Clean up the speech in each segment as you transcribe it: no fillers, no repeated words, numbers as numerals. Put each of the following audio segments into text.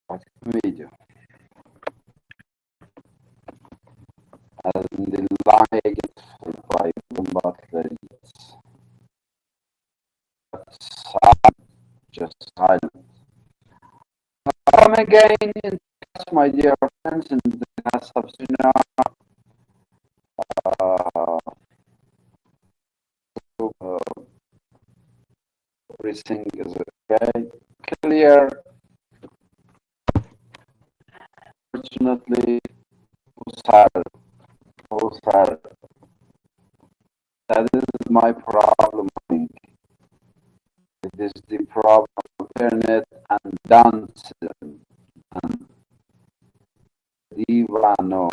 Açtım video. And the line gets by but silent, just silent. Come again in touch, my dear friends, in the class of everything is okay, clear. Fortunately, both are. That is my problem. I think it is the problem of internet and dance and divano.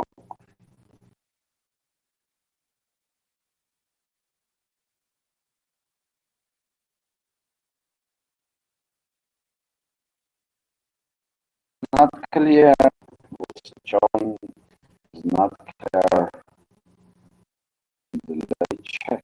Not clear. What's showing is not clear. Let me check.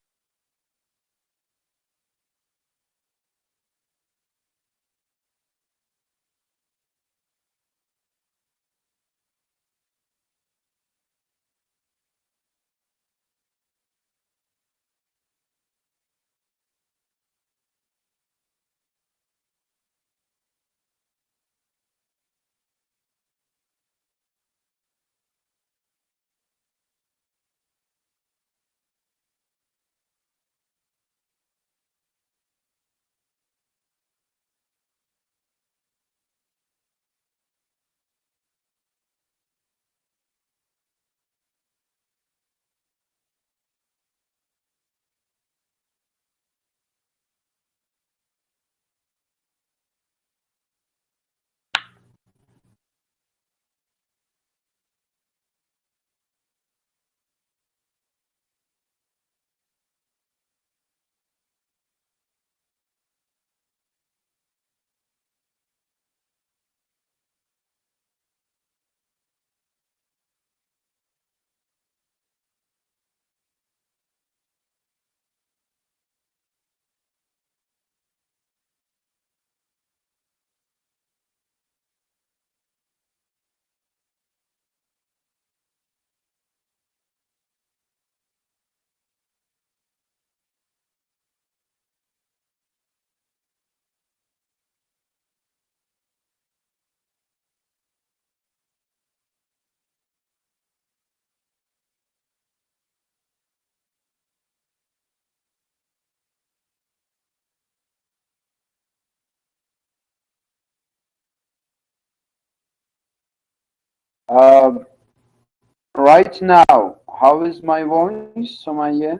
Right now, how is my voice, Somaye?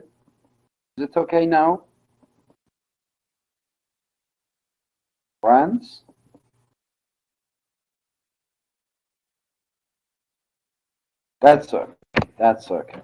Is it okay now, friends? That's okay. That's okay.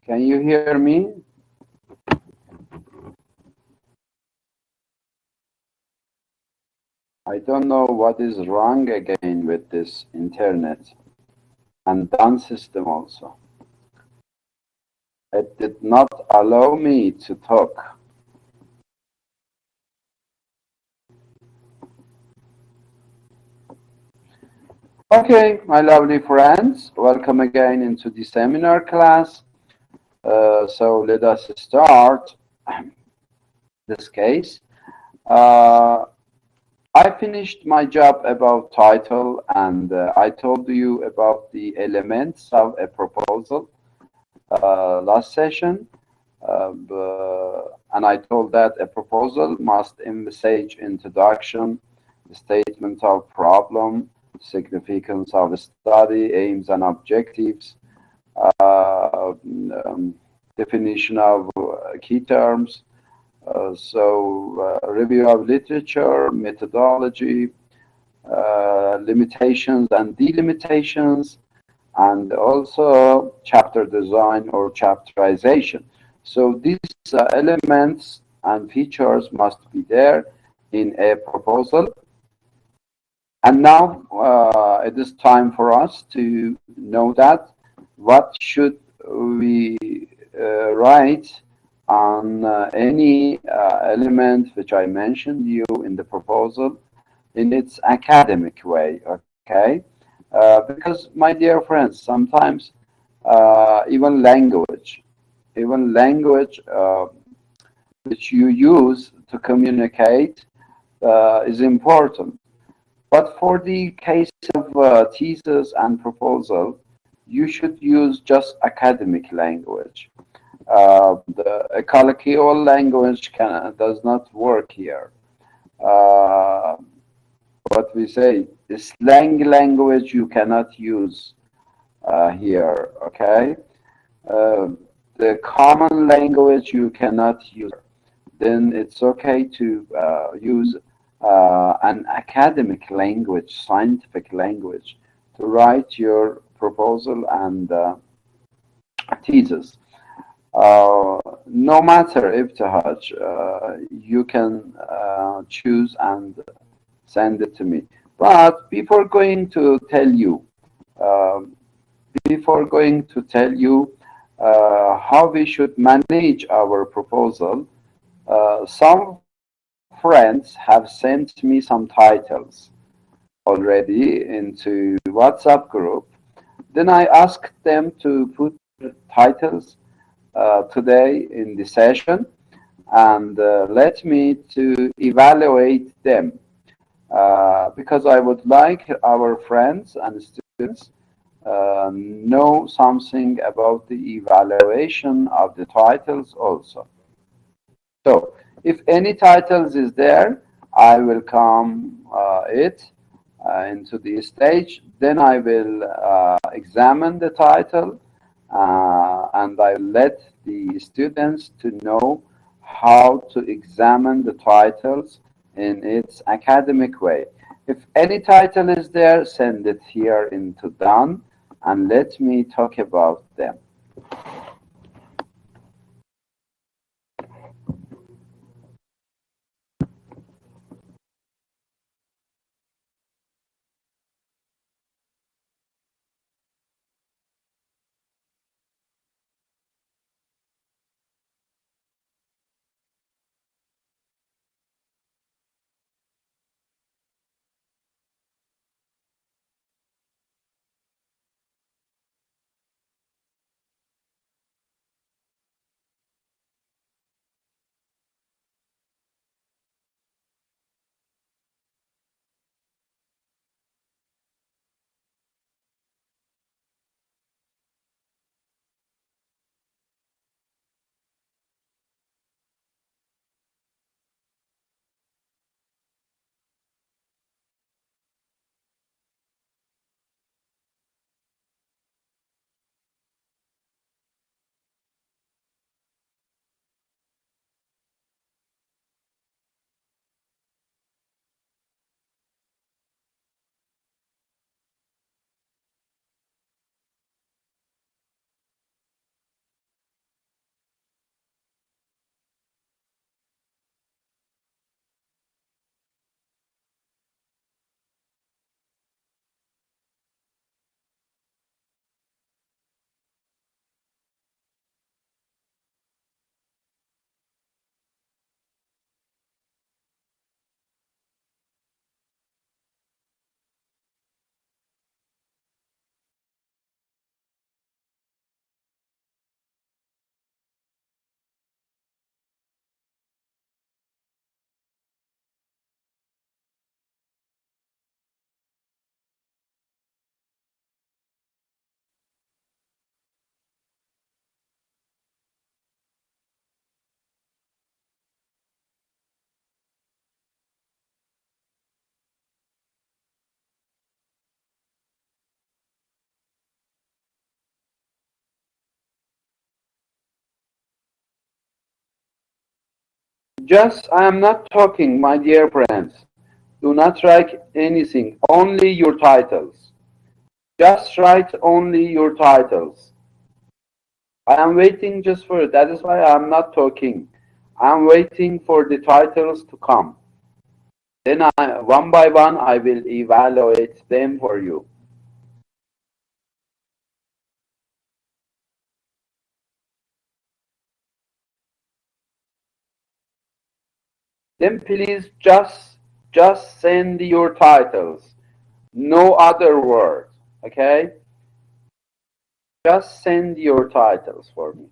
Can you hear me? I don't know what is wrong again with this internet and dance system also. It did not allow me to talk. Okay, my lovely friends, welcome again into the seminar class. So let us start this case. Uh, I finished my job about title and I told you about the elements of a proposal last session. And I told that a proposal must envisage introduction, the statement of problem, significance of study, aims and objectives, definition of key terms, review of literature, methodology, limitations and delimitations, and also chapter design or chapterization. So these elements and features must be there in a proposal. And now it is time for us to know that what should we write on any element which I mentioned you in the proposal in its academic way, okay? Because, my dear friends, sometimes even language which you use to communicate is important. But for the case of thesis and proposal, you should use just academic language. A colloquial language does not work here. Uh, what we say, slang language you cannot use here, okay? Uh, the common language you cannot use. Then it's okay to use an academic language, scientific language, to write your proposal and thesis. No matter if you can choose and send it to me. But um, before going to tell you how we should manage our proposal, some friends have sent me some titles already into WhatsApp group. Then I asked them to put titles today in the session and let me to evaluate them because I would like our friends and students know something about the evaluation of the titles also. So if any titles is there, I will come it into the stage. Then I will examine the title and I let the students to know how to examine the titles in its academic way. If any title is there, send it here into done and let me talk about them. Just, I am not talking, my dear friends. Do not write anything, only your titles. Just write only your titles. I am waiting just for it. That is why I'm not talking. I'm waiting for the titles to come. Then one by one, I will evaluate them for you. Then please just send your titles. No other words. Okay? Just send your titles for me.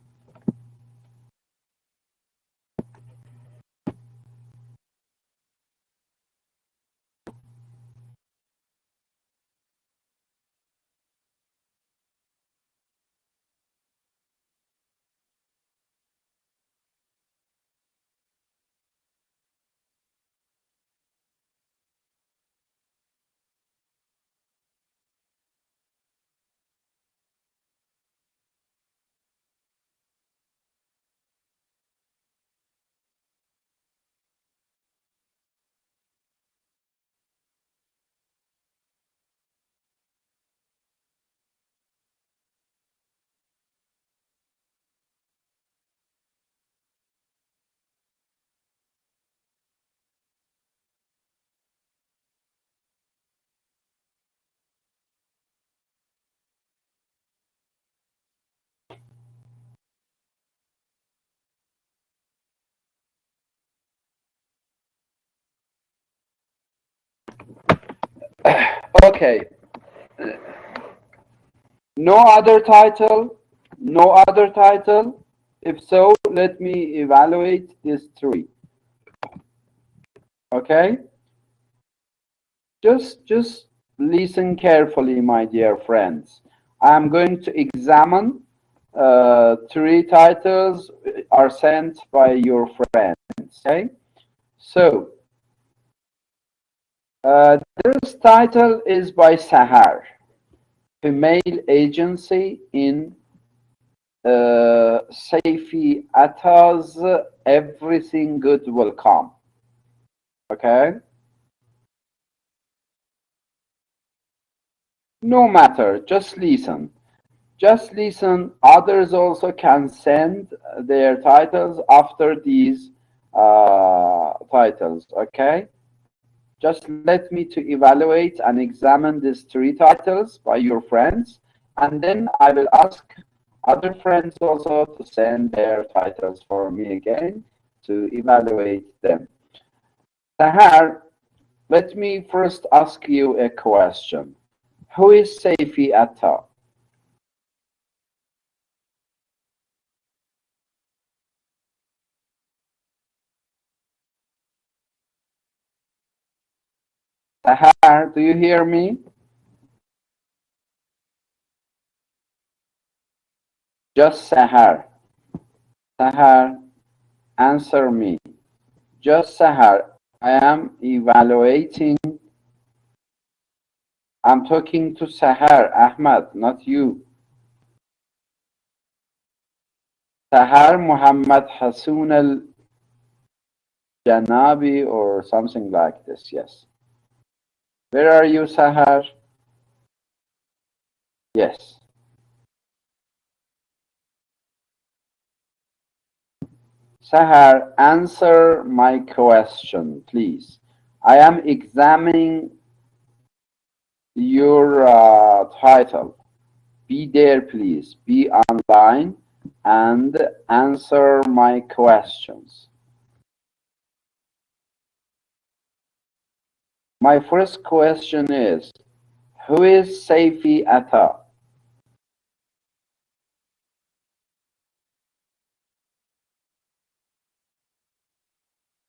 Okay. No other title? No other title? If so, let me evaluate these three. Okay? Just listen carefully, my dear friends. I'm going to examine three titles are sent by your friends. Okay? So, this title is by Sahar, female agency in Saifi Atta's Everything Good Will Come. Okay? No matter, just listen. Just listen. Others also can send their titles after these titles. Okay? Just let me to evaluate and examine these three titles by your friends, and then I will ask other friends also to send their titles for me again to evaluate them. Sahar, let me first ask you a question. Who is Saifi Atta? Sahar, do you hear me? Just Sahar. Sahar, answer me. Just Sahar. I am evaluating. I'm talking to Sahar, Ahmad, not you. Sahar Muhammad Hasoon al Janabi or something like this, yes. Where are you, Sahar? Yes. Sahar, answer my question, please. I am examining your title. Be there, please. Be online and answer my questions. My first question is, who is Saifi Atta?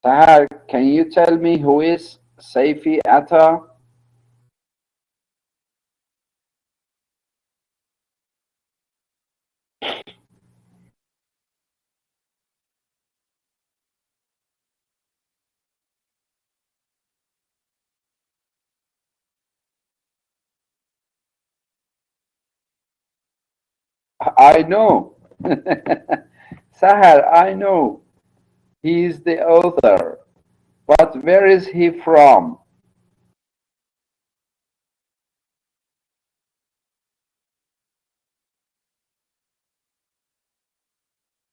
Sahar, can you tell me who is Saifi Atta? I know. Sahar, I know. He is the author. But where is he from?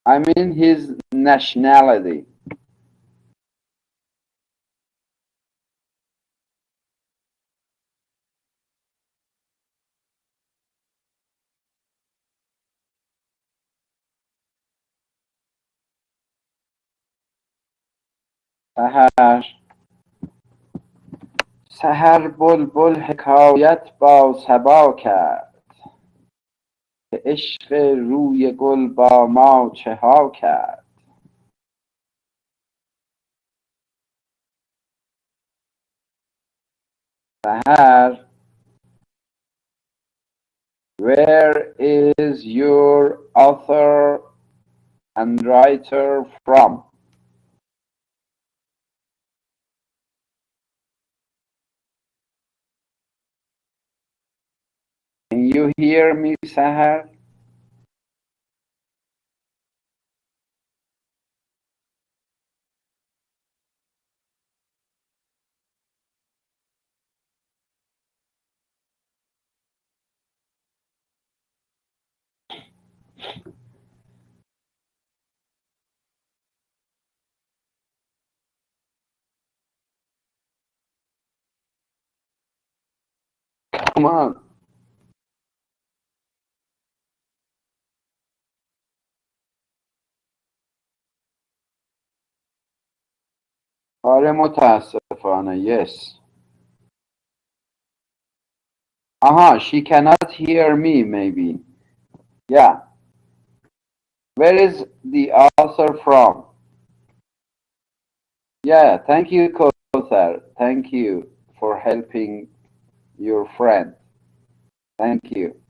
I mean his nationality. سحر سحر بلبل حکایت با صبا کرد که عشق روی گل با ما چه ها کرد. سحر, where is your author and writer from? Can you hear me, Sahar? Come on. آره متاسفانه. Yes. She cannot hear me maybe. Yeah. Where is the author from? Yeah, thank you, Kothar. Thank you for helping your friend. Thank you.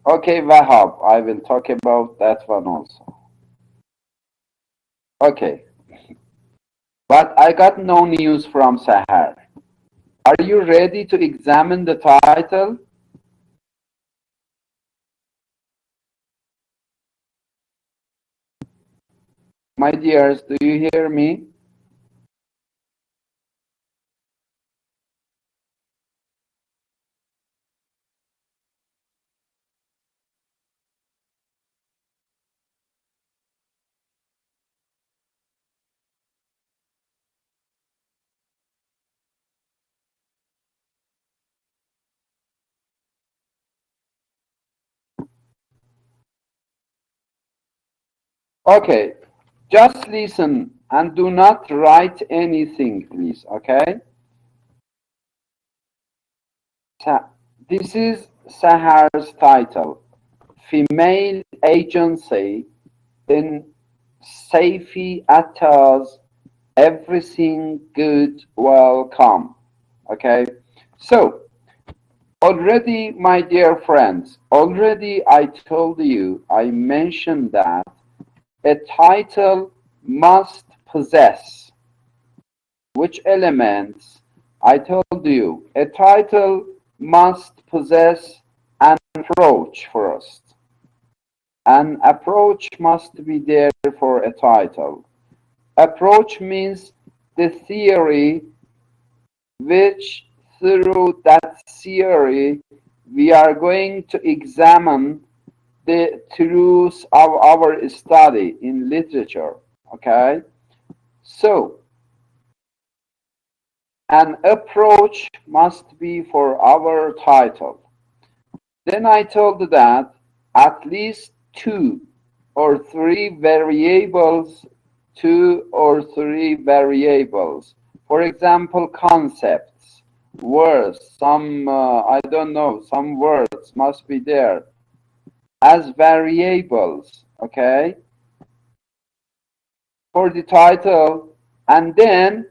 Okay, Vahab, I will talk about that one also. Okay, but I got no news from Sahar. Are you ready to examine the title? My dears, do you hear me? Okay, just listen and do not write anything, please, okay? This is Sahar's title, Female Agency in Safi Atta's Everything Good Will Come. Okay, so already, my dear friends, already I told you, I mentioned that a title must possess which elements? I told you, a title must possess an approach first. An approach must be there for a title. Approach means the theory which through that theory we are going to examine the truths of our study in literature. Okay? So, an approach must be for our title. Then I told that at least two or three variables, for example, concepts, words, I don't know, some words must be there as variables, okay? for the title, and then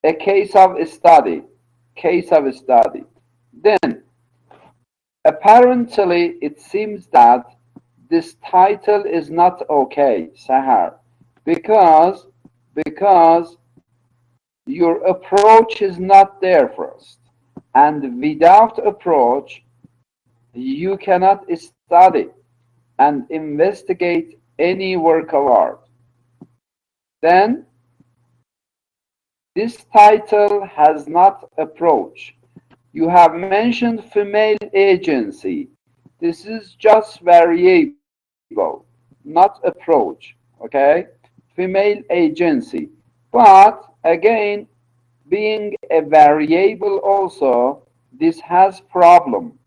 a case of study. Case of study. Then, apparently, it seems that this title is not okay, Sahar, because because your approach is not there first, and without approach, you cannot study and investigate any work of art. Then this title has not approach. You have mentioned female agency. This is just variable, not approach. Okay? Female agency. But again, being a variable also, this has problem.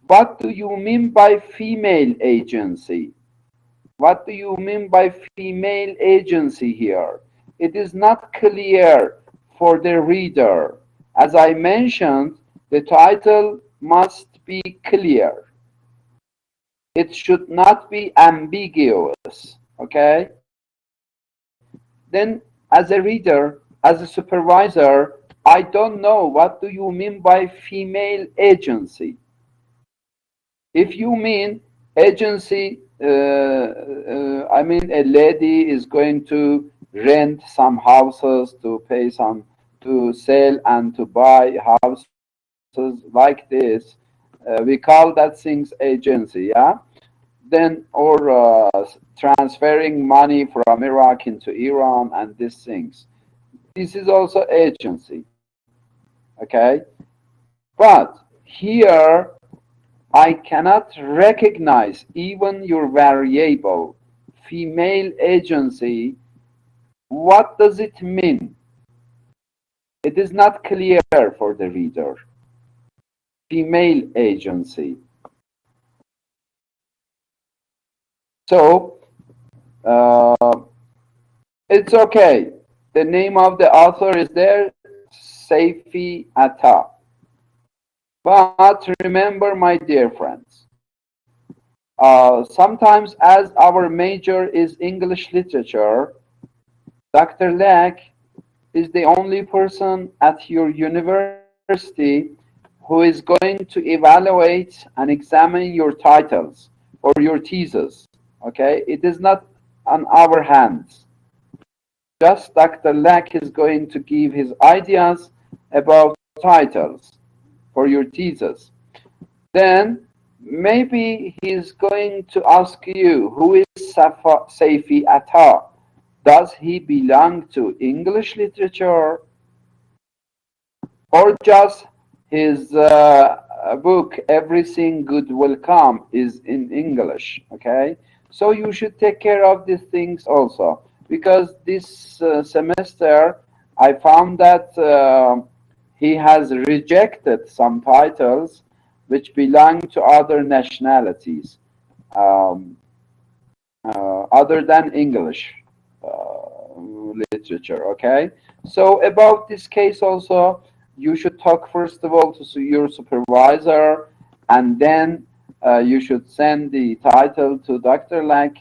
What do you mean by female agency? What do you mean by female agency here? It is not clear for the reader. As I mentioned, the title must be clear. It should not be ambiguous. Okay? Then, as a reader, as a supervisor, I don't know what do you mean by female agency. If you mean agency, I mean a lady is going to rent some houses to pay some, to sell and to buy houses like this. We call that things agency, yeah. Then or transferring money from Iraq into Iran and these things. This is also agency, okay. But here I cannot recognize even your variable female agency. What does it mean? It is not clear for the reader. Female agency. So, it's okay. The name of the author is there, Saifi Atta. But remember, my dear friends, sometimes as our major is English literature, Dr. Lack is the only person at your university who is going to evaluate and examine your titles or your thesis. Okay, it is not on our hands. Just Dr. Lack is going to give his ideas about titles for your thesis. Then maybe he's going to ask you, who is Saifi Atta? Does he belong to English literature or just his book, Everything Good Will Come, is in English? Okay, so you should take care of these things also, because this semester I found that he has rejected some titles which belong to other nationalities um, other than English literature. Okay, so about this case also, you should talk first of all to your supervisor, and then you should send the title to Dr. Lack.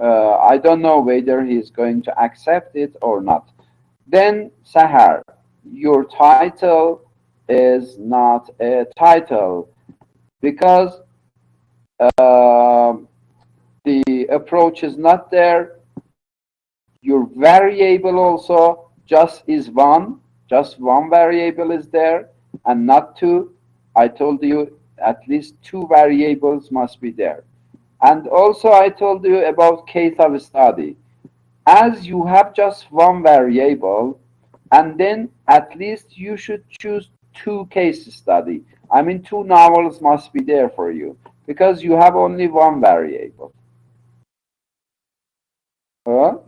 I don't know whether he's going to accept it or not. Then, Sahar, your title is not a title because uh, the approach is not there. Your variable also just one variable is there and not two. I told you at least two variables must be there. And also I told you about case of study. As you have just one variable, and then at least you should choose two case study. I mean, two novels must be there for you because you have only one variable.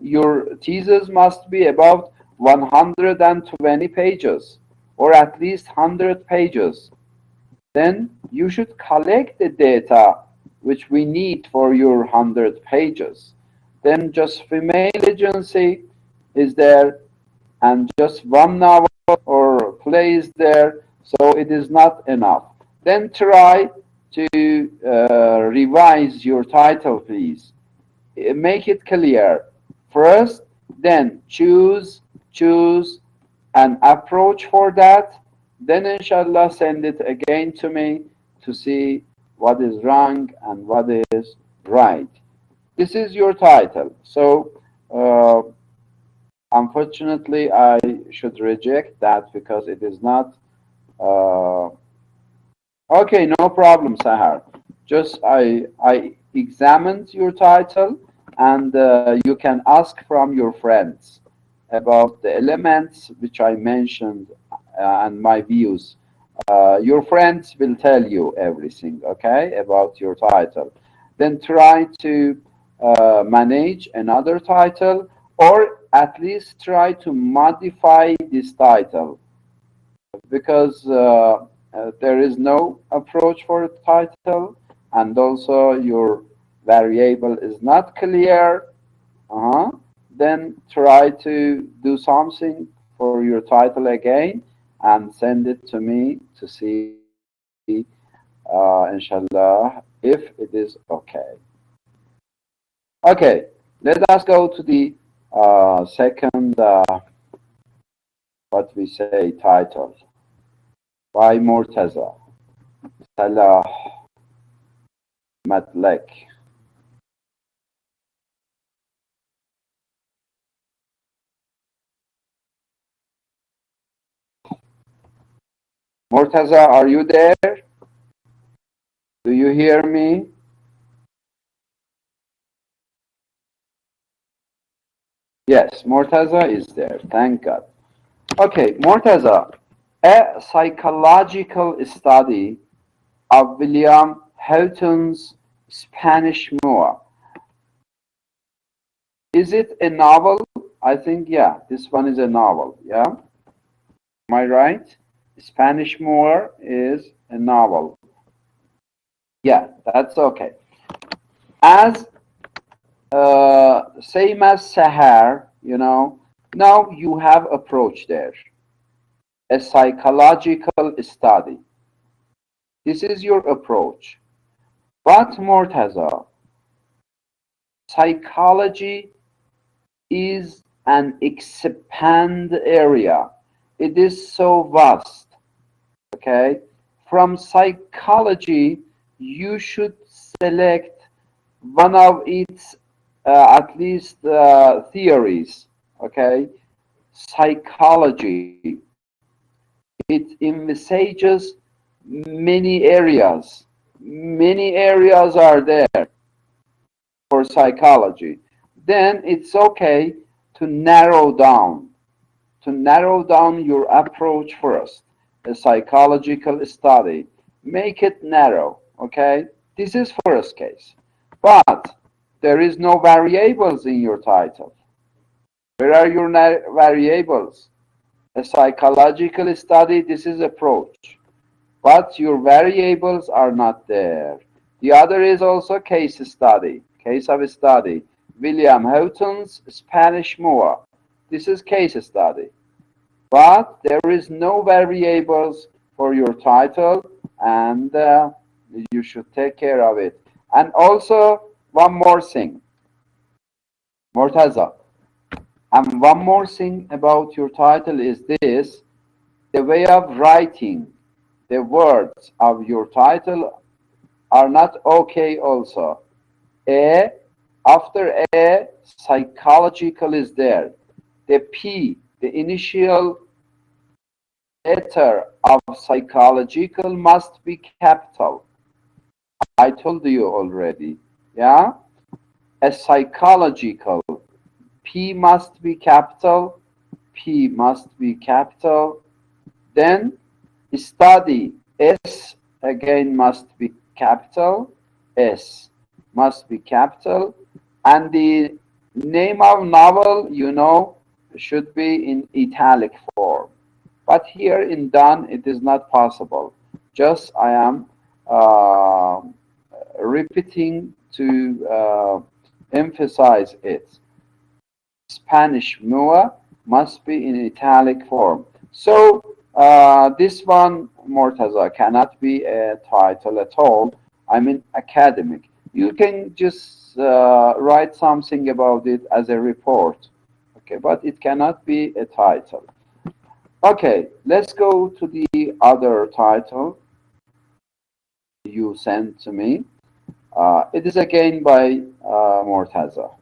Your thesis must be about 120 pages or at least 100 pages. Then you should collect the data which we need for your 100 pages. Then just female agency is there and just one novel or play is there, so it is not enough. Then try to revise your title, please. Make it clear. First, then choose an approach for that. Then inshallah send it again to me to see what is wrong and what is right. This is your title. So unfortunately, I should reject that because it is not. Uh, okay, no problem, Sahar. Just I examined your title, and you can ask from your friends about the elements which I mentioned and my views. Your friends will tell you everything, okay, about your title. Then try to manage another title, or at least try to modify this title because there is no approach for a title, and also your variable is not clear. Then try to do something for your title again and send it to me to see, inshallah, if it is okay. Okay, let us go to the second, what we say, title by Murtaza Salah Matlek. Murtaza, are you there? Do you hear me? Yes, Murtaza is there. Thank God. Okay, Murtaza, a psychological study of William Houghton's Spanish Moor. Is it a novel? I think, yeah, this one is a novel. Yeah, am I right? Spanish Moor is a novel. Yeah, that's okay. As same as Sahar, now you have approach there, a psychological study. This is your approach. But Mortaza, psychology is an expand area. It is so vast. Okay? From psychology, you should select one of its at least theories. Okay? Psychology. It envisages many areas. Many areas are there for psychology. Then it's okay to narrow down your approach first. A psychological study. Make it narrow, okay? This is first case. But there is no variables in your title. Where are your variables? A psychological study, this is approach. But your variables are not there. The other is also case study, case of study. William Houghton's Spanish Moor. This is case study. But there is no variables for your title, and you should take care of it. And also, one more thing, Mortaza, and one more thing about your title is this: the way of writing the words of your title are not okay also. A, after A, psychological is there. The P, the initial letter of psychological must be capital. I told you already. Yeah? A psychological. P must be capital. P must be capital. Then study. S again must be capital. S must be capital. And the name of novel, should be in italic form. But here in done, it is not possible. Just I am uh, repeating to emphasize it. Spanish Moor must be in italic form. So this one, Mortaza, cannot be a title at all. I mean academic. You can just write something about it as a report. Okay, but it cannot be a title. Okay, let's go to the other title you sent to me. It is again by Mortaza.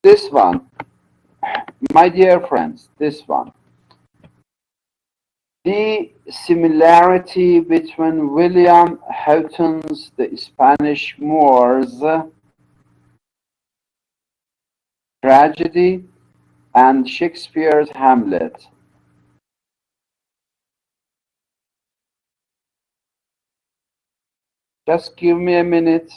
This one, my dear friends, this one. The similarity between William Houghton's The Spanish Moors tragedy and Shakespeare's Hamlet. Just give me a minute.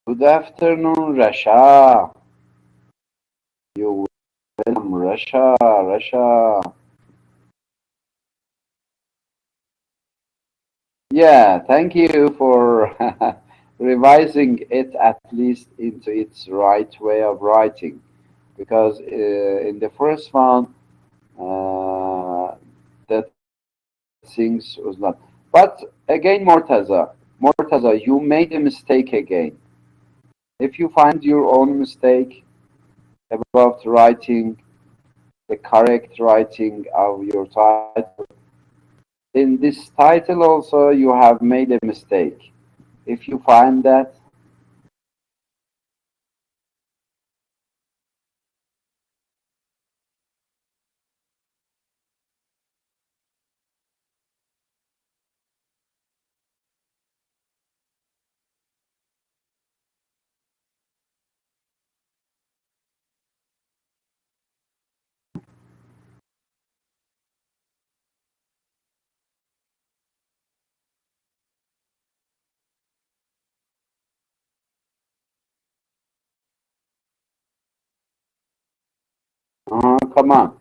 Good afternoon, Rasha. You welcome, Rasha, Rasha. Yeah, thank you for revising it at least into its right way of writing. Because in the first one, that things was not. But again, Mortaza, you made a mistake again. If you find your own mistake about writing the correct writing of your title, in this title also you have made a mistake. If you find that, come on.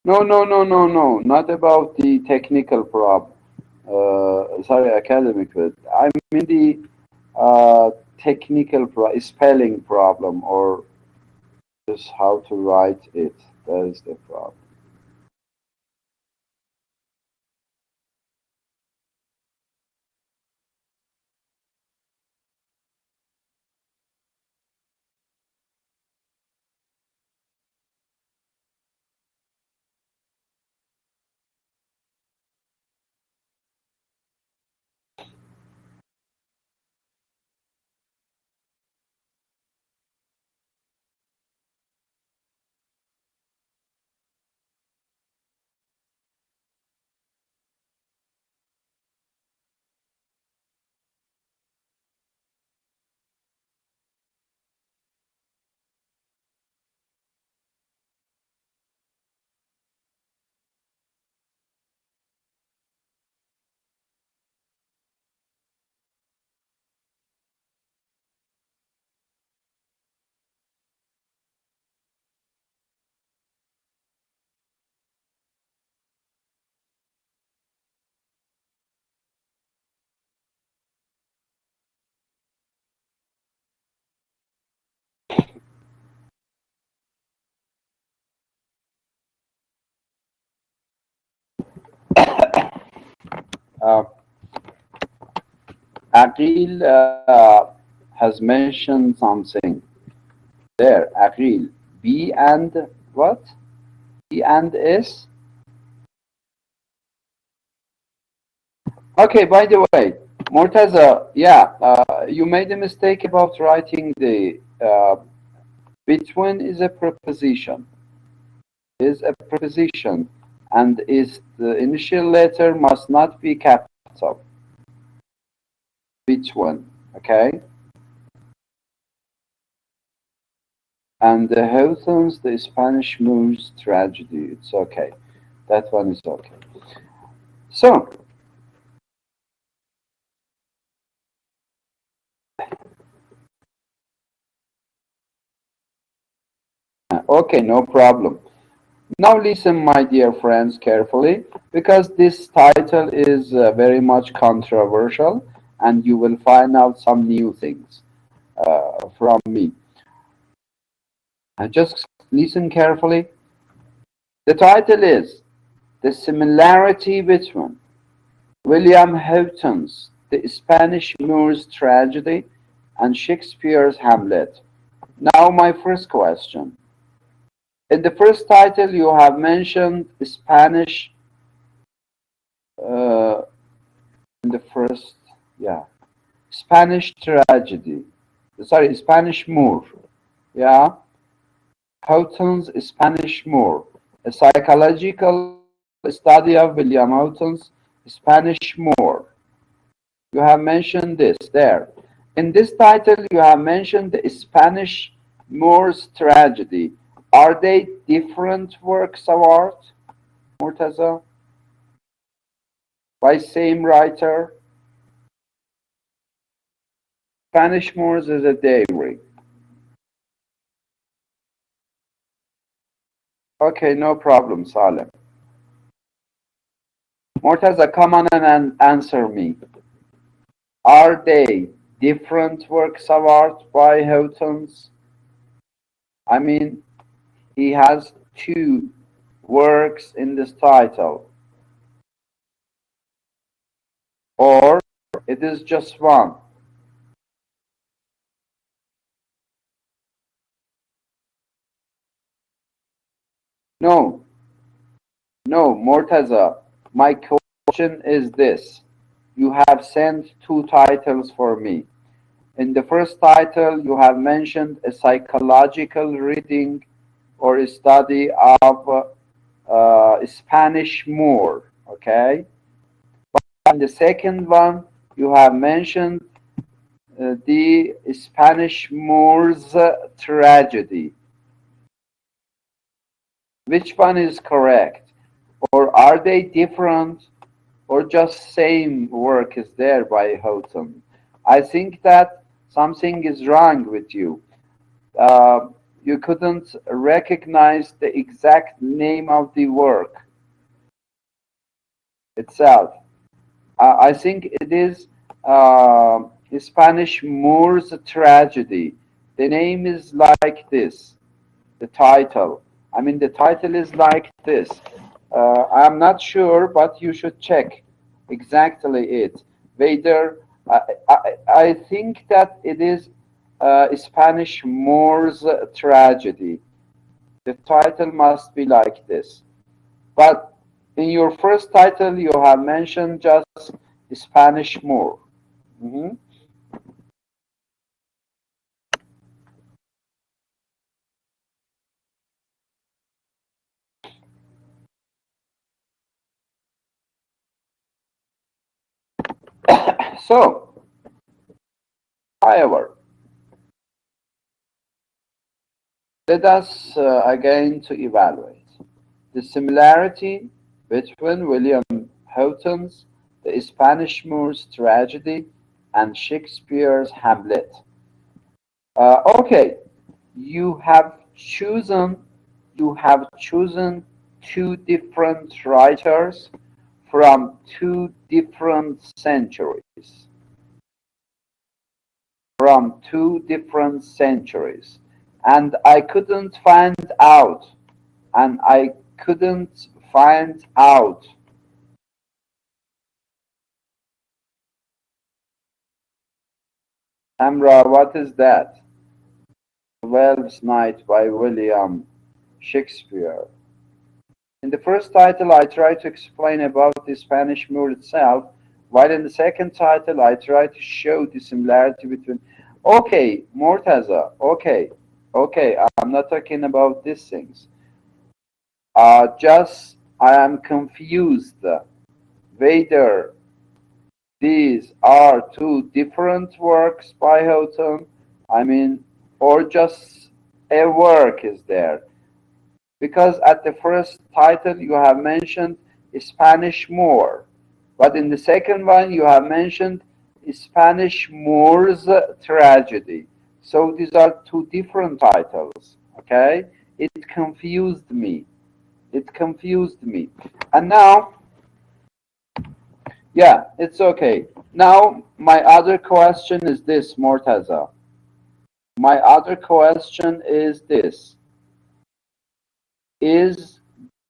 No, no, no, no, no, not about the technical problem. Sorry, academic, but I mean the spelling problem or just how to write it. That is the problem. Uh, Aqil has mentioned something there. Aqil, B and what? B and S? Okay, by the way, Murtaza, yeah, you made a mistake about writing the between is a preposition, is a preposition, and is the initial letter must not be capital. Between, okay? And the Houghton's, the Spanish Moors tragedy, it's okay. That one is okay. So, okay, no problem. Now listen, my dear friends, carefully, because this title is very much controversial, and you will find out some new things from me. Just listen carefully. The title is The Similarity Between William Houghton's The Spanish Moors Tragedy and Shakespeare's Hamlet. Now, my first question. In the first title, you have mentioned Spanish, uh, in the first, yeah, Spanish tragedy. Sorry, Spanish Moor. Yeah, Houghton's Spanish Moor, a psychological study of William Houghton's Spanish Moor. You have mentioned this there. In this title, you have mentioned the Spanish Moors tragedy. Are they different works of art, Murtaza? By same writer? Spanish Moors is a dairy. Okay, no problem, Salem. Murtaza, come on and answer me. Are they different works of art by Houghton's? I mean, he has two works in this title, or it is just one. No, no, Murtaza. My question is this. You have sent two titles for me. In the first title, you have mentioned a psychological reading or a study of Spanish Moor, okay? And the second one, you have mentioned the Spanish Moors tragedy. Which one is correct? Or are they different or just same work is there by Houghton? I think that something is wrong with you. Uh, you couldn't recognize the exact name of the work itself. I think it is uh, Spanish Moors tragedy. The name is like this. The title. I mean, the title is like this. I'm not sure, but you should check exactly it. Whether I think that it is Spanish Moors tragedy. The title must be like this. But in your first title, you have mentioned just Spanish Moor. Mhm. So, however, let us again to evaluate the similarity between William Houghton's The Spanish Moors Tragedy and Shakespeare's Hamlet. Okay, you have chosen you have chosen two different writers from two different centuries. From two different centuries. And I couldn't find out, and I couldn't find out. Tamra, what is that? Twelfth Night by William Shakespeare. In the first title, I try to explain about the Spanish mood itself, while in the second title, I try to show the similarity between. Okay, Mortaza, okay, I'm not talking about these things. Just I am confused whether these are two different works by Houghton, I mean, or just a work is there. Because at the first title you have mentioned Spanish Moor, but in the second one you have mentioned Spanish Moor's Tragedy. So these are two different titles, okay? It confused me. It confused me. And now, yeah, it's okay. Now, my other question is this, Mortaza. My other question is this. Is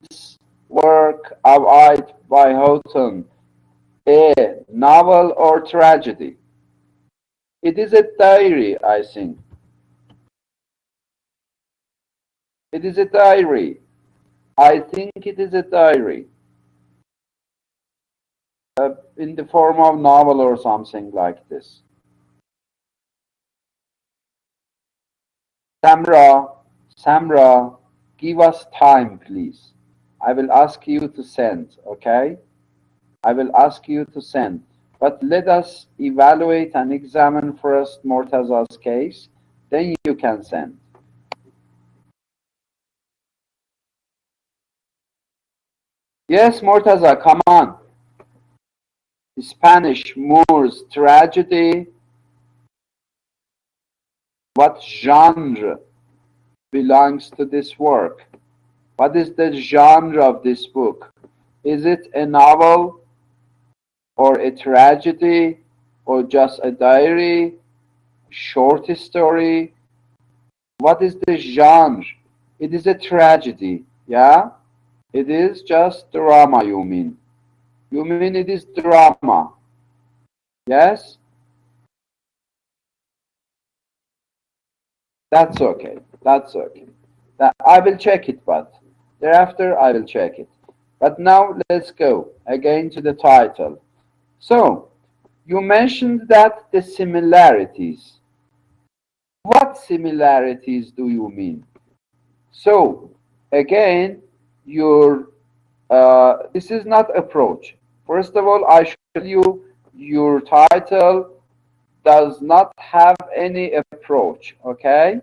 this work of art by Houghton a novel or tragedy? It is a diary, I think. It is a diary. I think it is a diary in the form of novel or something like this. Samra, Samra, give us time, please. I will ask you to send, okay? I will ask you to send. But let us evaluate and examine first Mortaza's case, then you can send. Yes, Mortaza, come on. Spanish Moors tragedy. What genre belongs to this work? What is the genre of this book? Is it a novel or a tragedy or just a diary, short story? What is the genre? It is a tragedy, yeah? It is just drama, you mean? You mean it is drama, yes? That's okay. That's okay. That I will check it, but thereafter I will check it. But now let's go again to the title. So, you mentioned that the similarities. What similarities do you mean? So, again, your this is not approach. First of all, I should tell you your title does not have any approach, okay?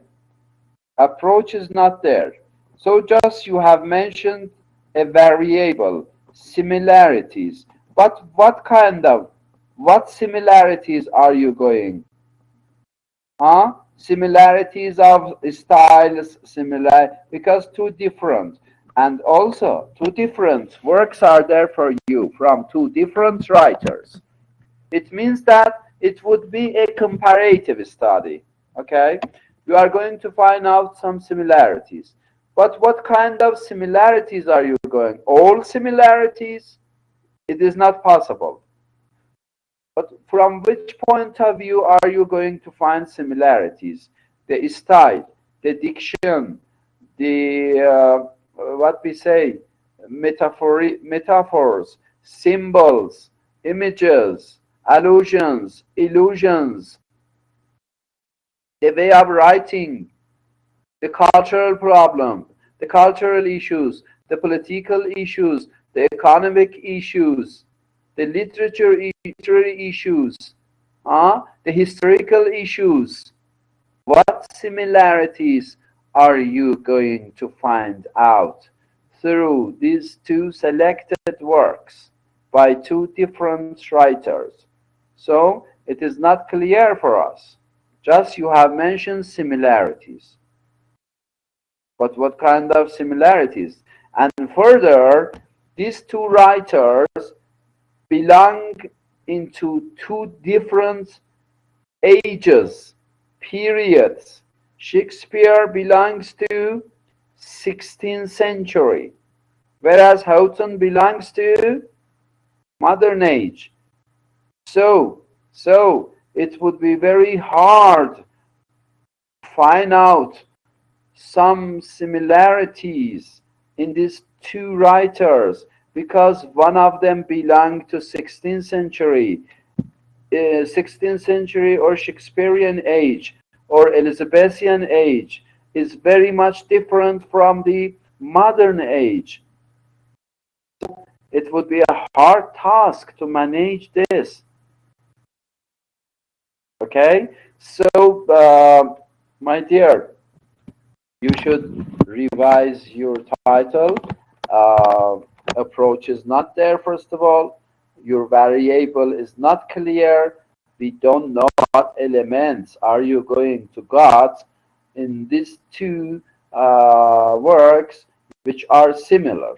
Approach is not there. So just you have mentioned a variable, similarities. But what similarities are you going? Huh? Similarities of styles, similar, because two different. And also, two different works are there for you from two different writers. It means that it would be a comparative study. Okay? You are going to find out some similarities. But what kind of similarities are you going? All similarities? It is not possible. But from which point of view are you going to find similarities? The style, the diction, the what we say, metaphors, symbols, images, allusions, illusions, the way of writing, the cultural problem, the cultural issues, the political issues, the economic issues, the literary issues, the historical issues. What similarities are you going to find out through these two selected works by two different writers? So it is not clear for us. Just you have mentioned similarities. But what kind of similarities? And further, these two writers belong into two different ages, periods. Shakespeare belongs to 16th century, whereas Houghton belongs to modern age. So it would be very hard to find out some similarities in these two writers, because one of them belonged to 16th century, 16th century or Shakespearean age or Elizabethan age is very much different from the modern age. It would be a hard task to manage this. Okay, so my dear, you should revise your title. Uh, Approach is not there, first of all. Your variable is not clear. We don't know what elements are you going to got in these two works, which are similar,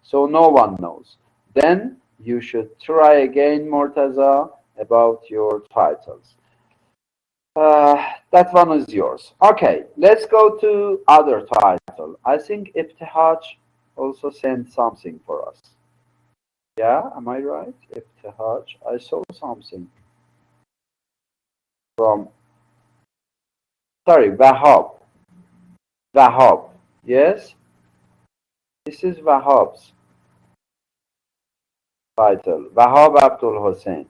So no one knows. Then you should try again, Mortaza, about your titles. That one is yours. Okay, let's go to other title. I think Ibtihaj also sent something for us. Yeah, am I right? Ibtihaj, I saw something from, sorry, Wahab. Wahab, yes? This is Wahab's title. Wahab Abdul Hussein.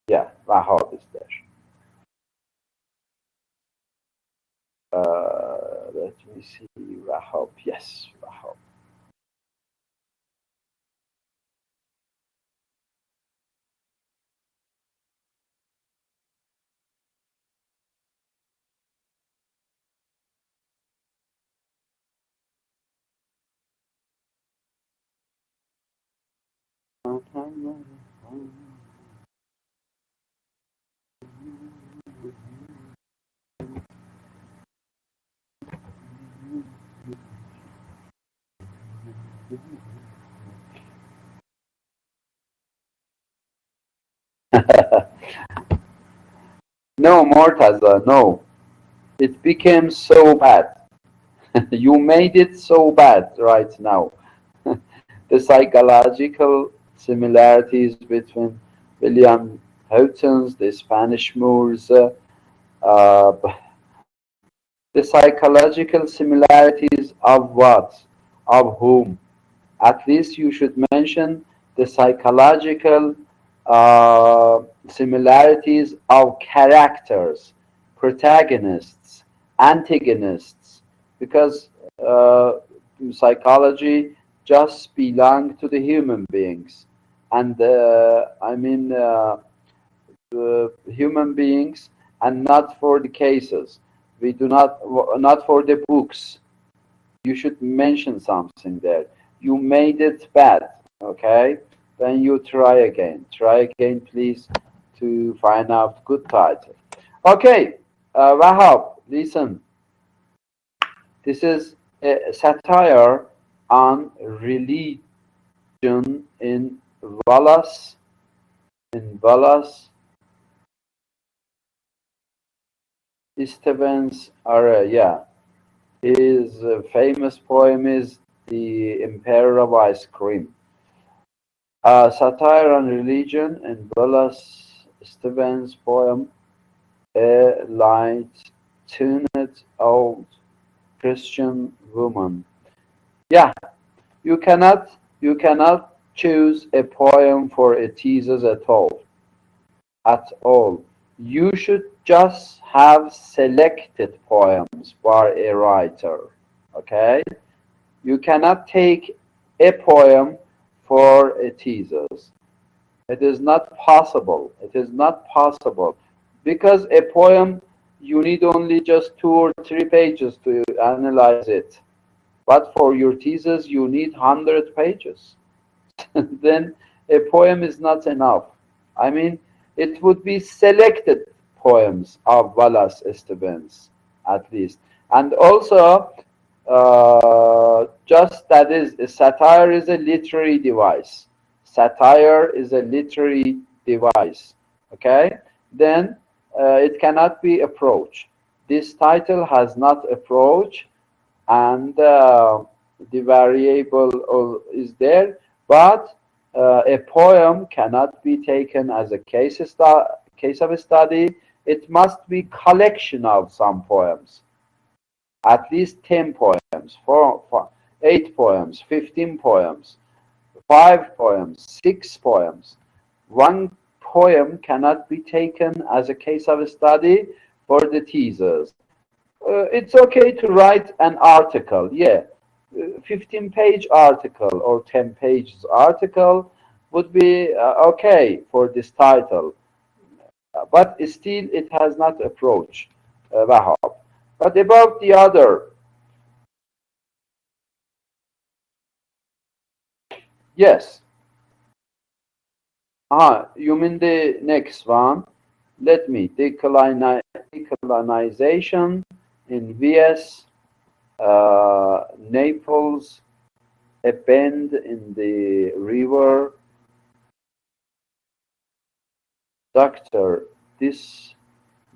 Yeah, Wahab is there. Let me see, Wahab. Yes, Wahab. No, Mortaza, no. It became so bad. You made it so bad right now. The psychological similarities between William Houghton's, the Spanish Moors, uh, the psychological similarities of what? Of whom? At least you should mention the psychological similarities of characters, protagonists, antagonists, because uh, psychology just belong to the human beings, and I mean the human beings, and not for the cases. We do not for the books. You should mention something there. You made it bad, okay? Then you try again. Try again, please, to find out good title. Okay, Wahab, listen. This is a satire on religion in Wallace, Wallace Stevens' era. Yeah, his famous poem is "The Emperor of Ice Cream." Satire on religion in Wallace Stevens' poem, "A Light-Toned Old Christian Woman." Yeah, you cannot choose a poem for a thesis at all. At all. You should just have selected poems by a writer. Okay? You cannot take a poem for a thesis. It is not possible. It is not possible. Because a poem, you need only just 2 or 3 pages to analyze it. But for your thesis, you need 100 pages. Then a poem is not enough. I mean, it would be selected poems of Wallace Stevens, at least. And also, just that is, satire is a literary device. Satire is a literary device. Okay? Then it cannot be approach. This title has not approach, and the variable is there, but A poem cannot be taken as a case of study. It must be collection of some poems, at least 10 poems, 8 poems, 15 poems, 5 poems, 6 poems. One poem cannot be taken as a case of study for the thesis. It's okay to write an article, yeah. 15-page article or 10 pages article would be okay for this title, but still it has not approached Wahab. But about the other, yes. You mean the next one? Let me decolonization in VS, Naples, a bend in the river. Doctor, this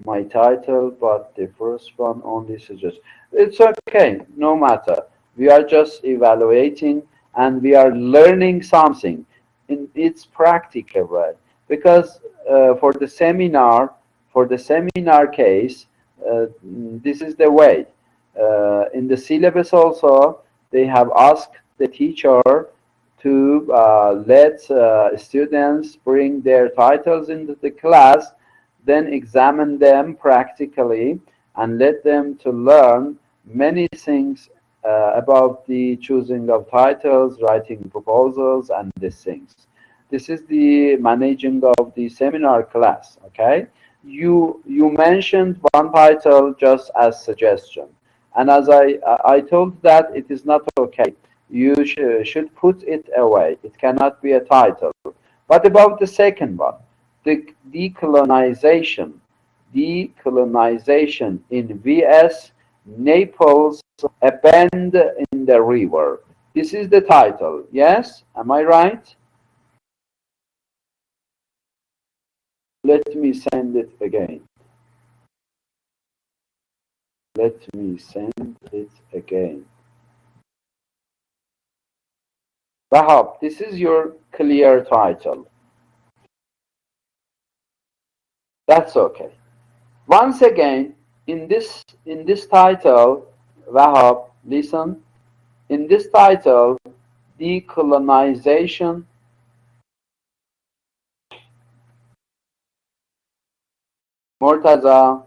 my title, but the first one only suggests. It's okay, no matter. We are just evaluating and we are learning something in its practical way. Because for the seminar case, this is the way. In the syllabus also, they have asked the teacher to let students bring their titles into the class, then examine them practically, and let them to learn many things about the choosing of titles, writing proposals, and these things. This is the managing of the seminar class. Okay, you mentioned one title just as suggestion, and as I told that it is not okay. You should put it away. It cannot be a title. But about the second one, the decolonization, decolonization in VS Naples, a bend in the river. This is the title. Yes, am I right? Let me send it again. Let me send it again. Wahab, this is your clear title. That's okay. Once again, in this title, Wahab, listen. In this title, decolonization, Mortaza,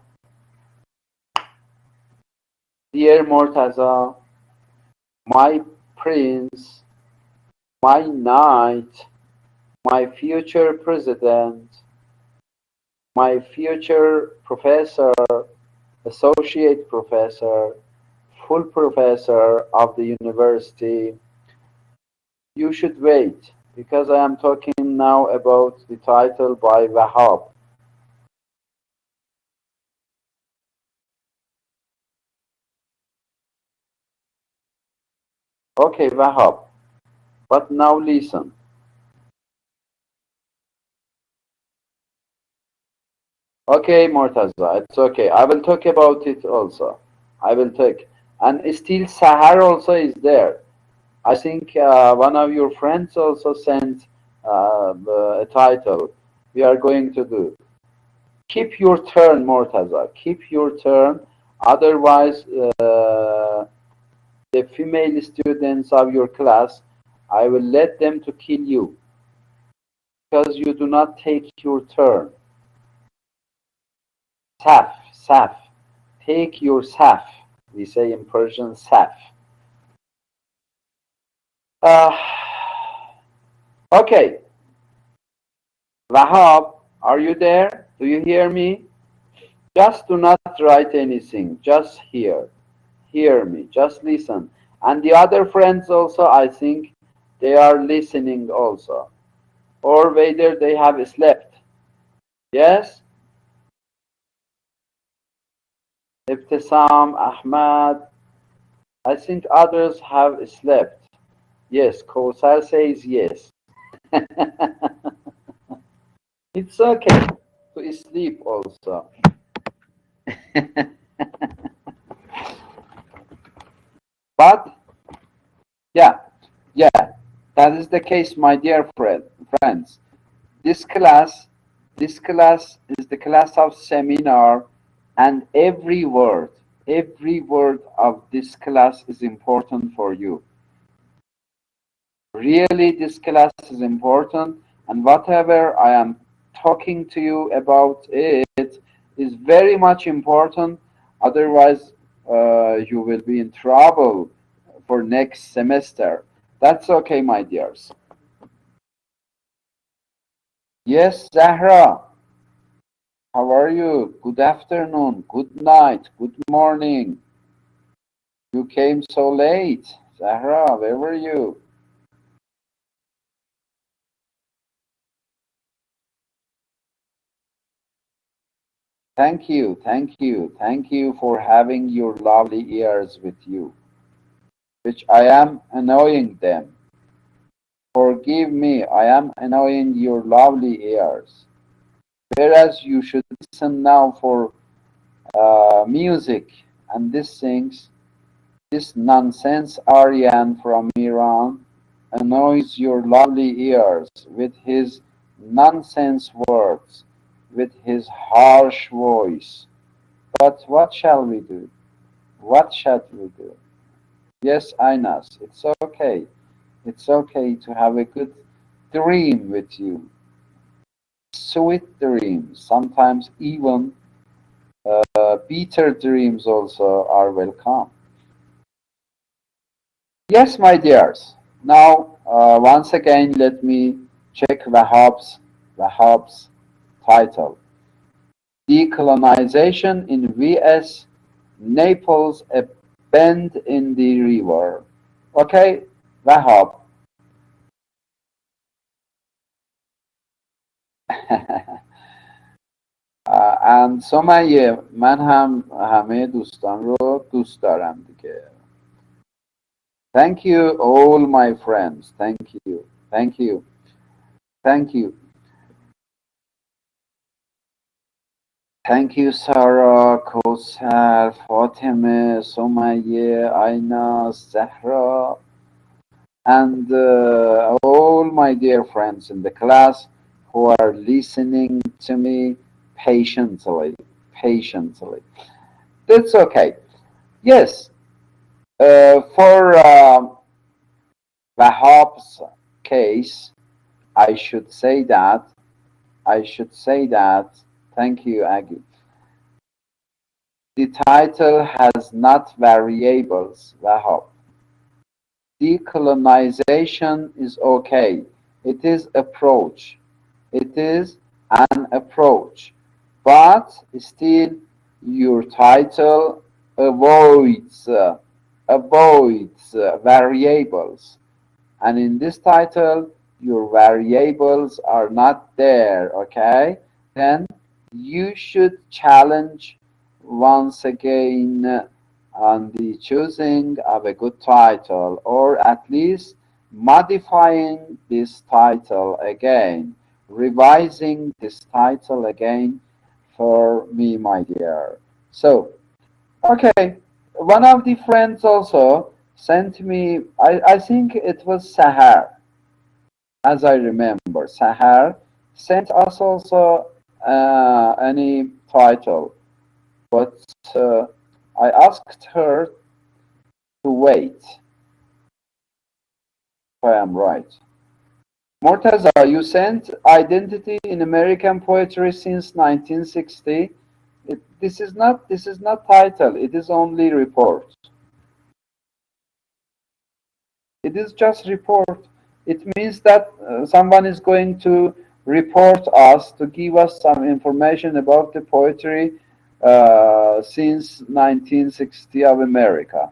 dear Mortaza, my prince, my knight, my future president, my future professor, associate professor, full professor of the university. You should wait because I am talking now about the title by Wahab. Okay, Wahab, but now listen. Okay, Mortaza, it's okay. I will talk about it also. I will talk. And still Sahar also is there. I think one of your friends also sent a title. We are going to do. Keep your turn, Mortaza. Keep your turn. Otherwise, the female students of your class, I will let them to kill you because you do not take your turn. Saf, saf. Take your saf. We say in Persian, saf. Uh, okay, Wahab, are you there? Do you hear me? Just do not write anything. Just hear. Hear me. Just listen. And the other friends also, I think they are listening also. Or whether they have slept. Yes? Ibtisam, Ahmad, I think others have slept. Yes, Kosar says yes. It's okay to sleep also. But yeah, yeah. That is the case, my dear friends. This class, this class is the class of seminar, and every word of this class is important for you. Really, this class is important, and whatever I am talking to you about it is very much important. Otherwise, you will be in trouble for next semester. That's okay, my dears. Yes, Zahra, how are you? Good afternoon, good night, good morning. You came so late. Zahra, where were you? Thank you for having your lovely ears with you, which I am annoying them. Forgive me, I am annoying your lovely ears. Whereas you should listen now for music and these things, this nonsense Aryan from Iran annoys your lovely ears with his nonsense words, with his harsh voice. But what shall we do? What shall we do? Yes, Inas, it's okay. It's okay to have a good dream with you. Sweet dreams. Sometimes even bitter dreams also are welcome. Yes, my dears. Now, once again, let me check Wahhab's title. Decolonization in VS Naples, a bend in the river. Okay, Wahhab. and سمیه من هم همه دوستان رو دوست دارم دیگه. Thank you all my friends. Thank you. Thank you. Thank you Sarah, Kosar, Fatima, Somaye, Aina, Zahra, and all my dear friends in the class who are listening to me patiently. Patiently. That's okay. Yes, for Wahhab's case, I should say that, I should say that, thank you, Aggie. The title has not variables, Wahhab. Decolonization is okay. It is approach. It is an approach. But still, your title avoids variables. And in this title, your variables are not there, okay? Then you should challenge once again on the choosing of a good title, or at least modifying this title again, revising this title again for me, my dear. So, okay, one of the friends also sent me, I think it was Sahar, as I remember. Sahar sent us also any title, but I asked her to wait, if I am right. Mortaza, you sent Identity in American Poetry since 1960. This is not title, it is only report. It is just report. It means that someone is going to report us to give us some information about the poetry since 1960 of America.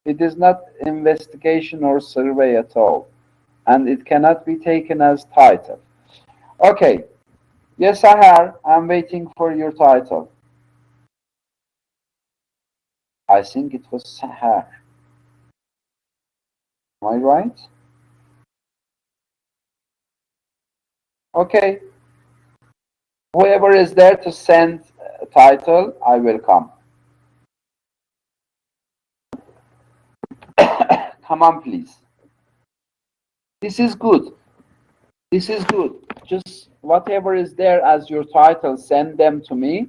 It is not investigation or survey at all, and it cannot be taken as title. Okay, yes, Sahar, I'm waiting for your title. I think it was Sahar. Am I right? Okay, whoever is there to send a title, I will come. Come on, please. This is good. This is good. Just whatever is there as your title, send them to me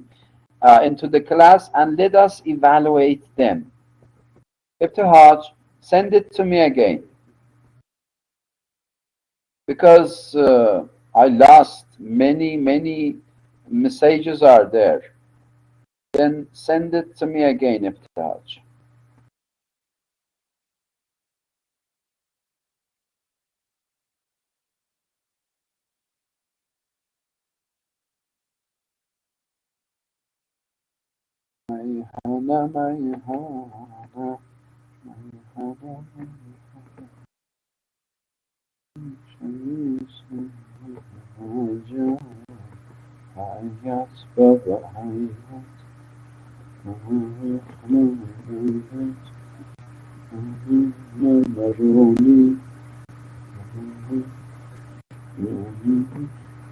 into the class and let us evaluate them. Ibtihaj, send it to me again because I lost many messages are there. Then send it to me again, Ibtihaj.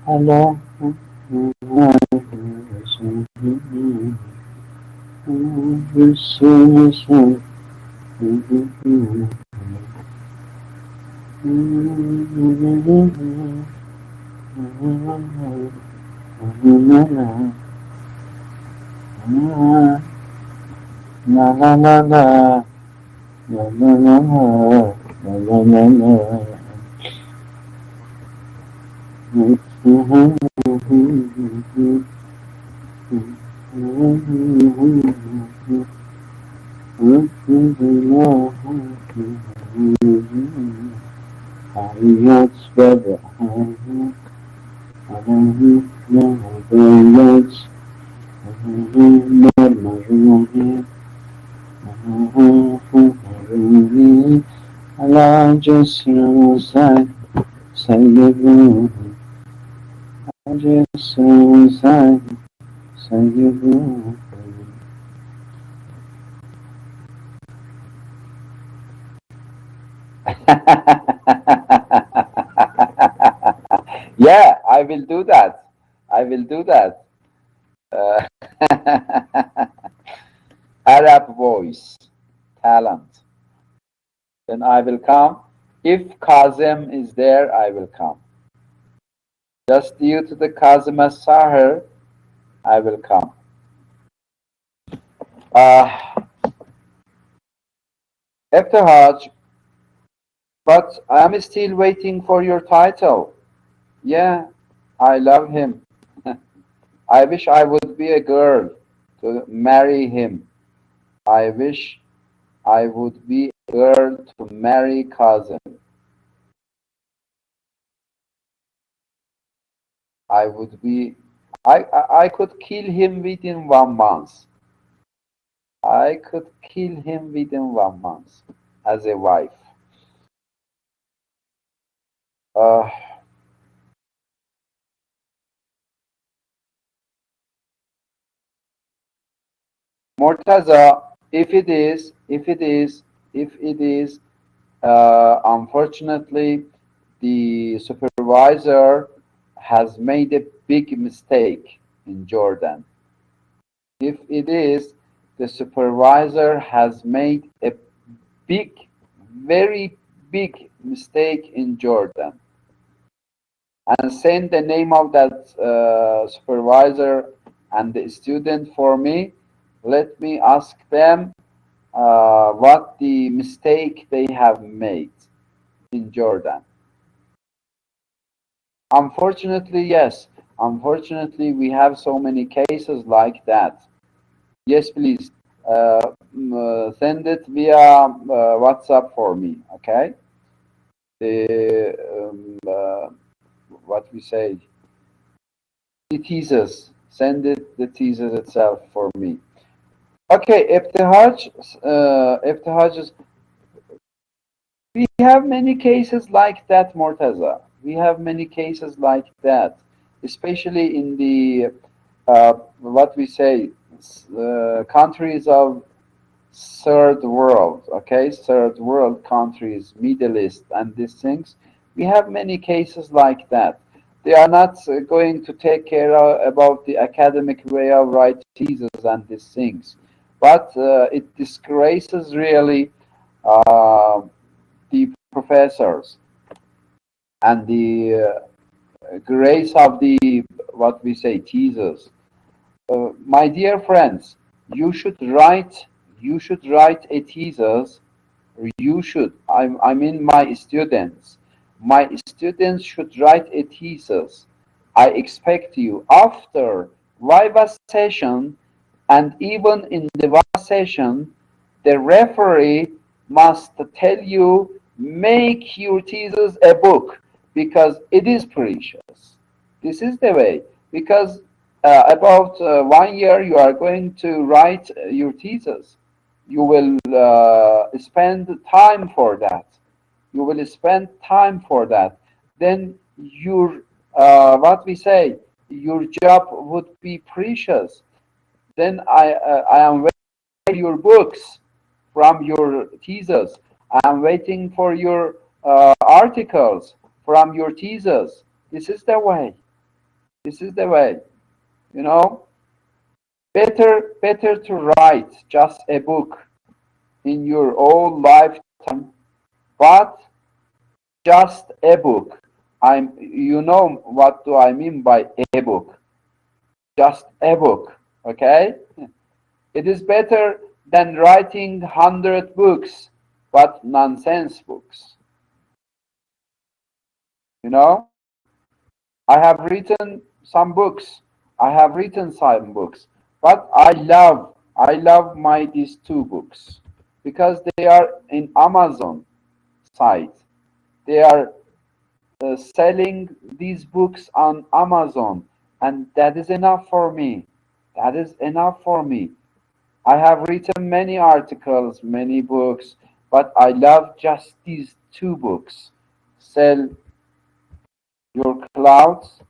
Hello. Na na na na na na na na na na na. Hayat baba, Allah just say, you, just say you. Yeah, I will do that. I will do that. Uh, Arab voice, talent. Then I will come. If Kazem is there, I will come. Just due to the Kazem as-Sahir, I will come. Uh, After Hajj, but I'm still waiting for your title. Yeah, I love him. I wish I would be a girl to marry him. I wish I would be a girl to marry Kazem. I would be. I could kill him within 1 month. I could kill him within 1 month as a wife. Uh, Mortaza, if it is, unfortunately, the supervisor has made a big mistake in Jordan. If it is, the supervisor has made a big, very big mistake in Jordan. And send the name of that supervisor and the student for me. Let me ask them what the mistake they have made in Jordan. Unfortunately, yes. Unfortunately, we have so many cases like that. Yes, please. Send it via WhatsApp for me, okay? The what we say, the thesis. Send it the thesis itself for me. Okay, Ibtihaj is, we have many cases like that, Mortaza. We have many cases like that, especially in the what we say, countries of third world, okay, third world countries, Middle East, and these things. We have many cases like that. They are not going to take care about the academic way of writing theses and these things, but it disgraces really uh, the professors. and the grace of the what we say thesis. My dear friends, you should write you should write a thesis. You should. I mean, My students should write a thesis. I expect you after Viva session, and even in the Viva session, the referee must tell you make your thesis a book because it is precious. This is the way. Because about 1 year you are going to write your thesis. You will spend time for that. You will spend time for that. Then your what we say, your job would be precious. Then I am waiting for your books from your thesis. I am waiting for your articles from your thesis. This is the way. This is the way. You know, better to write just a book in your whole lifetime, but just a book. You know what do I mean by a book? Just a book, okay? It is better than writing 100 books, but nonsense books. You know, I have written some books. I have written some books, but I love my these 2 books because they are in Amazon site. They are selling these books on Amazon, and that is enough for me. That is enough for me. I have written many articles, many books, but I love just these 2 books. Sell Your Clouds.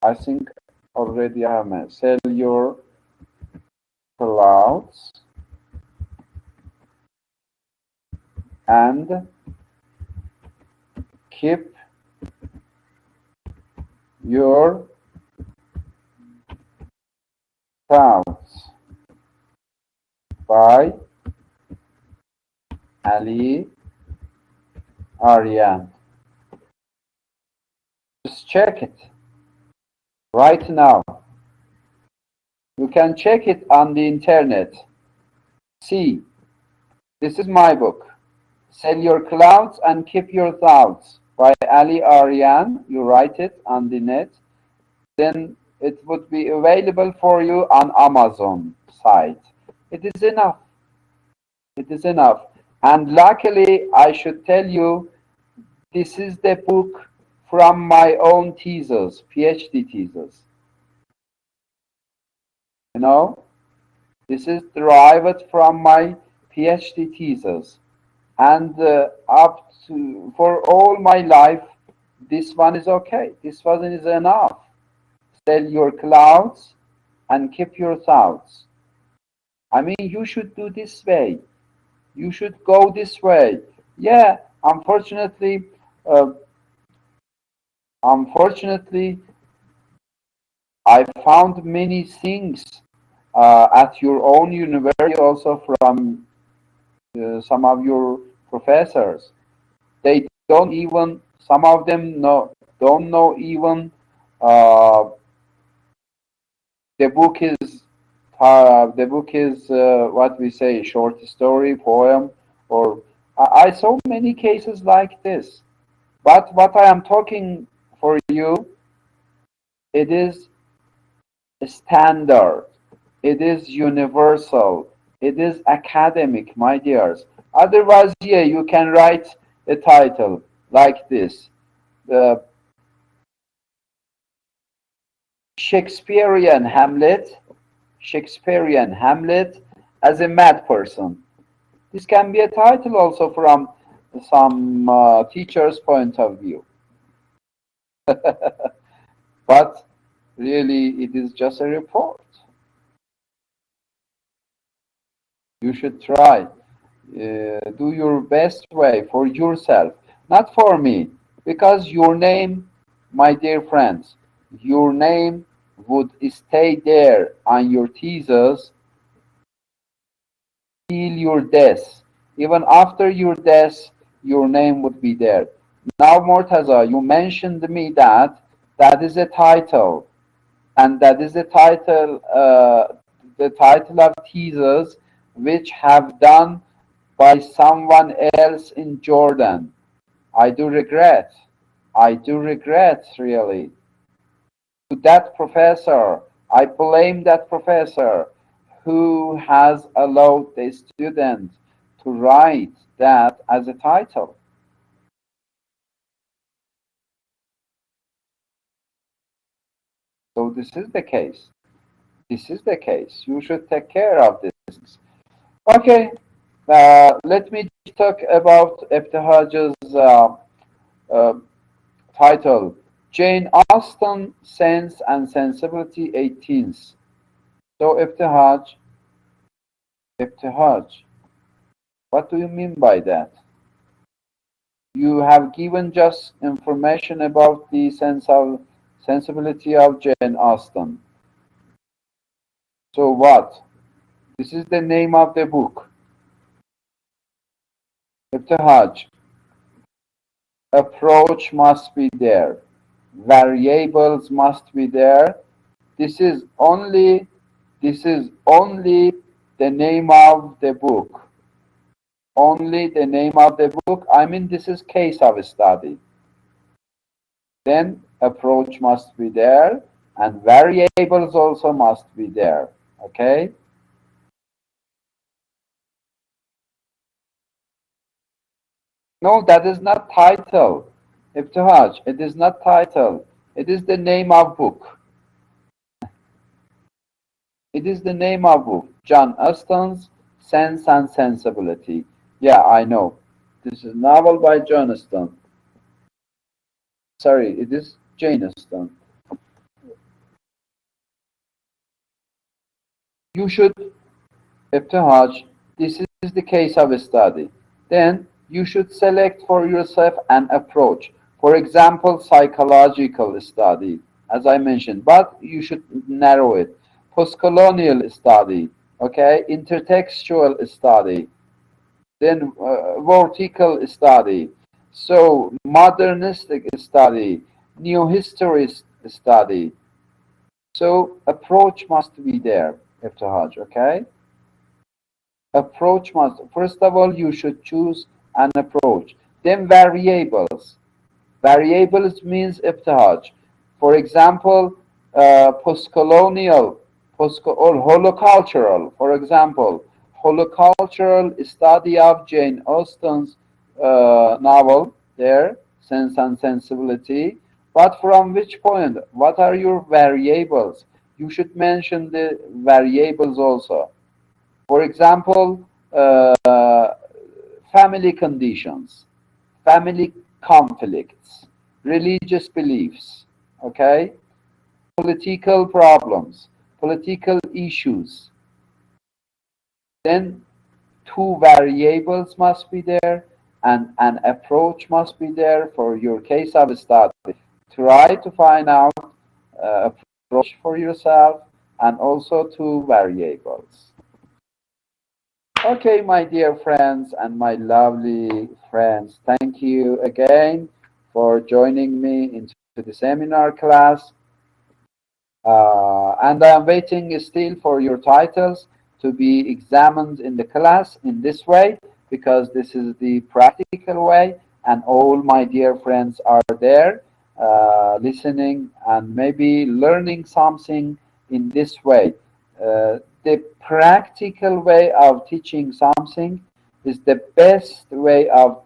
I think already I have met. Sell Your Clouds and Keep Your Thoughts by Ali Aryan. Just check it right now. You can check it on the internet. See, this is my book. Sell Your Clouds and Keep Your Thoughts by Ali Aryan. You write it on the net. Then it would be available for you on Amazon site. It is enough. It is enough. And luckily, I should tell you, this is the book from my own thesis, PhD thesis. You know, this is derived from my PhD thesis. And up to for all my life, this one is okay. This one is enough. Sell your clouds and keep your thoughts. I mean, you should do this way. You should go this way. Yeah, uh, unfortunately, I found many things at your own university, also from some of your professors. They don't even, some of them don't know even uh, the book is what we say, short story, poem, or I saw many cases like this. But what I am talking for you, it is standard, it is universal, it is academic, my dears. Otherwise, yeah, you can write a title like this: the Shakespearean Hamlet, Shakespearean Hamlet as a mad person. This can be a title also from some teacher's point of view. But really, it is just a report. You should try. Do your best way for yourself, not for me, because your name, my dear friends, your name would stay there on your thesis till your death. Even after your death, your name would be there. Now, Mortaza, you mentioned me that that is a title, and that is the title of thesis which have done by someone else in Jordan. I do regret. I do regret, really. To that professor, I blame that professor who has allowed the student to write that as a title. So this is the case. This is the case. You should take care of this. Okay, let me talk about Ibtihaj's uh, title. Jane Austen, Sense and Sensibility 18th. So Ibtihaj, what do you mean by that? You have given just information about the sensibility of Jane Austen. So what? This is the name of the book. Ibtihaj, approach must be there. Variables must be there. This is only this is only the name of the book. Only the name of the book. I mean, this is case of study. Then approach must be there, and variables also must be there. Okay? No, that is not title. Ibtihaj, it is not title. It is the name of book. It is the name of book. John Austen's Sense and Sensibility. Yeah, I know. This is novel by John Austen. Sorry, it is Jane Austen. You should, Ibtihaj, this is the case of a study. Then you should select for yourself an approach. For example, psychological study, as I mentioned, but you should narrow it. Postcolonial study, okay, intertextual study, then vertical study, so modernistic study, new history study. So approach must be there, Ibtihaj, okay? Approach must, first of all, you should choose an approach. Then variables. Variables means Ibtihaj. For example, postcolonial, or holocultural. For example, holocultural study of Jane Austen's novel there, Sense and Sensibility. But from which point? What are your variables? You should mention the variables also. For example, family conditions, family conflicts, religious beliefs, okay, political problems, political issues. Then two variables must be there and an approach must be there for your case of study. Try to find out approach for yourself and also two variables. Okay, my dear friends and my lovely friends, thank you again for joining me into the seminar class. And I am waiting still for your titles to be examined in the class in this way, because this is the practical way, and all my dear friends are there listening and maybe learning something in this way. The practical way of teaching something is the best way of,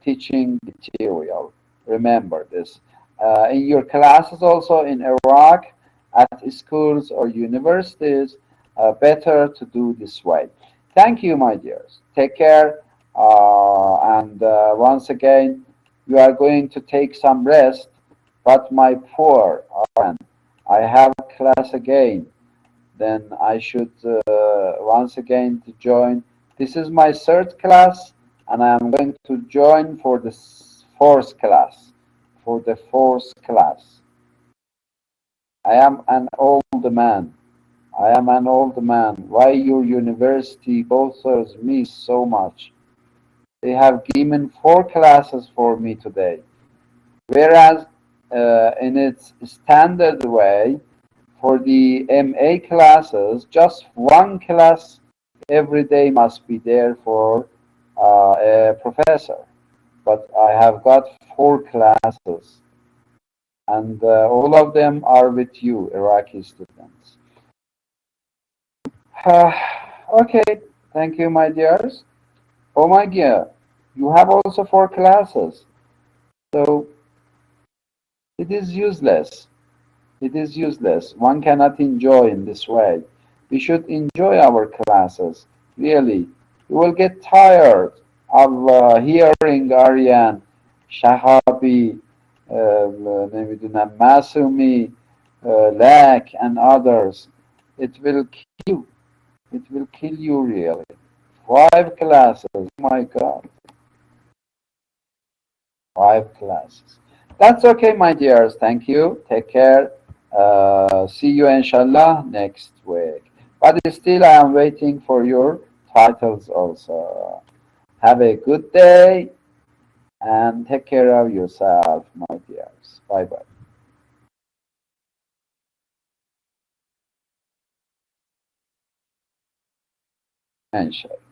teaching material. Remember this. In your classes also in Iraq, at schools or universities, better to do this way. Thank you, my dears. Take care. And once again, you are going to take some rest. But my poor friend, I have class again. Then I should once again to join. This is my third class, and I am going to join for the fourth class. For the fourth class, I am an old man. I am an old man. Why your university bothers me so much? they have given 4 classes for me today, whereas in its standard way, for the MA classes, just 1 class every day must be there for a professor. But I have got 4 classes, and all of them are with you, Iraqi students. Okay, thank you, my dears. Oh my dear, you have also 4 classes, so it is useless. It is useless. One cannot enjoy in this way. We should enjoy our classes. Really, you will get tired of hearing Aryan, Shahabi, نمیدونم Masumi, Lak, and others. It will kill you. It will kill you really. 5 classes. Oh my God, 5 classes. That's okay, my dears. Thank you. Take care. See you, inshallah, next week. But still, I am waiting for your titles also. Have a good day and take care of yourself, my dears. Bye bye. Inshallah.